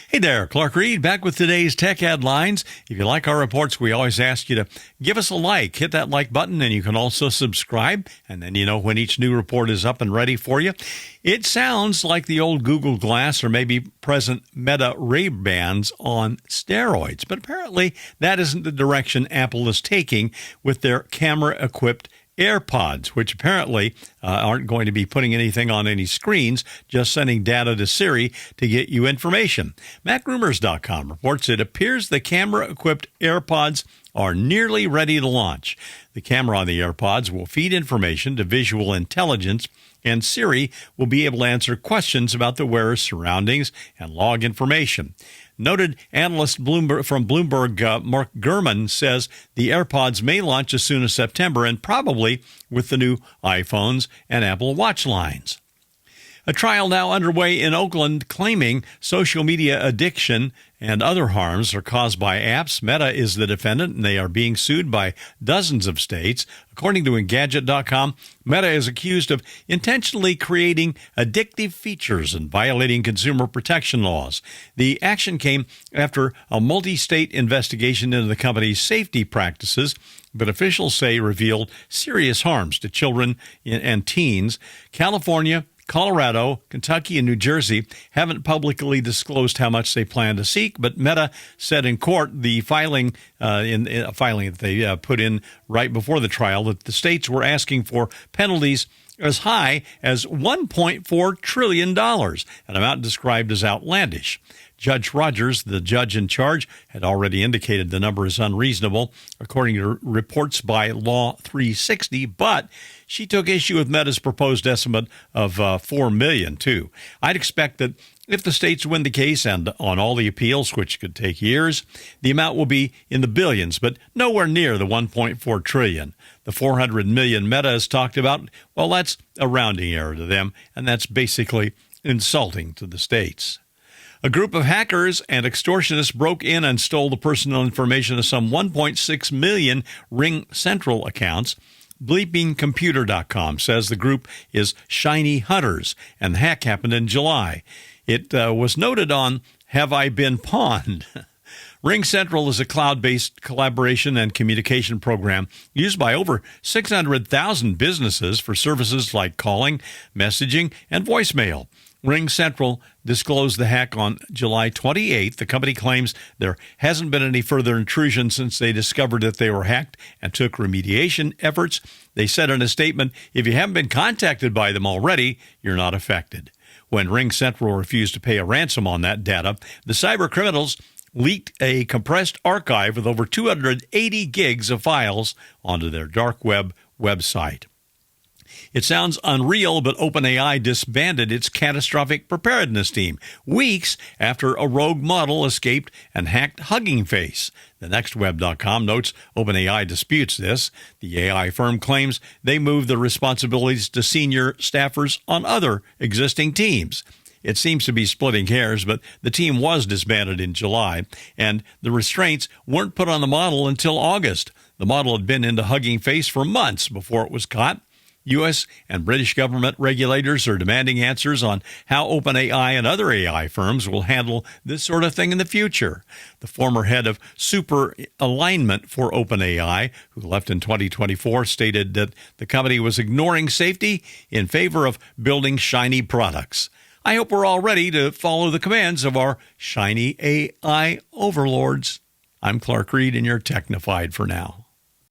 Hey there, Clark Reid, back with today's Tech Headlines. If you like our reports, we always ask you to give us a like. Hit that like button, and you can also subscribe, and then you know when each new report is up and ready for you. It sounds like the old Google Glass or maybe present Meta Ray-Bans on steroids, but apparently that isn't the direction Apple is taking with their camera-equipped AirPods, which apparently aren't going to be putting anything on any screens, just sending data to Siri to get you information. MacRumors.com reports it appears the camera-equipped AirPods are nearly ready to launch. The camera on the AirPods will feed information to visual intelligence, and Siri will be able to answer questions about the wearer's surroundings and log information. Noted analyst from Bloomberg, Mark Gurman, says the AirPods may launch as soon as September and probably with the new iPhones and Apple Watch lines. A trial now underway in Oakland claiming social media addiction and other harms are caused by apps. Meta is the defendant, and they are being sued by dozens of states. According to Engadget.com, Meta is accused of intentionally creating addictive features and violating consumer protection laws. The action came after a multi-state investigation into the company's safety practices, but officials say revealed serious harms to children and teens. California, Colorado, Kentucky, and New Jersey haven't publicly disclosed how much they plan to seek, but Meta said in court the filing in a filing that they put in right before the trial that the states were asking for penalties as high as $1.4 trillion, an amount described as outlandish. Judge Rogers, the judge in charge, had already indicated the number is unreasonable, according to reports by Law 360, but she took issue with Meta's proposed estimate of $4 million, too. I'd expect that if the states win the case and on all the appeals, which could take years, the amount will be in the billions, but nowhere near the $1.4 trillion. The $400 million Meta has talked about, well, that's a rounding error to them, and that's basically insulting to the states. A group of hackers and extortionists broke in and stole the personal information of some 1.6 million Ring Central accounts. BleepingComputer.com says the group is Shiny Hunters, and the hack happened in July. It was noted on Have I Been Pawned? Ring Central is a cloud-based collaboration and communication program used by over 600,000 businesses for services like calling, messaging, and voicemail. Ring Central disclosed the hack on July 28th. The company claims there hasn't been any further intrusion since they discovered that they were hacked and took remediation efforts. They said in a statement, if you haven't been contacted by them already, you're not affected. When Ring Central refused to pay a ransom on that data, the cyber criminals leaked a compressed archive with over 280 gigs of files onto their dark web website. It sounds unreal, but OpenAI disbanded its catastrophic preparedness team weeks after a rogue model escaped and hacked Hugging Face. TheNextWeb.com notes OpenAI disputes this. The AI firm claims they moved the responsibilities to senior staffers on other existing teams. It seems to be splitting hairs, but the team was disbanded in July, and the restraints weren't put on the model until August. The model had been into Hugging Face for months before it was caught. U.S. and British government regulators are demanding answers on how OpenAI and other AI firms will handle this sort of thing in the future. The former head of Super Alignment for OpenAI, who left in 2024, stated that the company was ignoring safety in favor of building shiny products. I hope we're all ready to follow the commands of our shiny AI overlords. I'm Clark Reid, and you're Technified for now.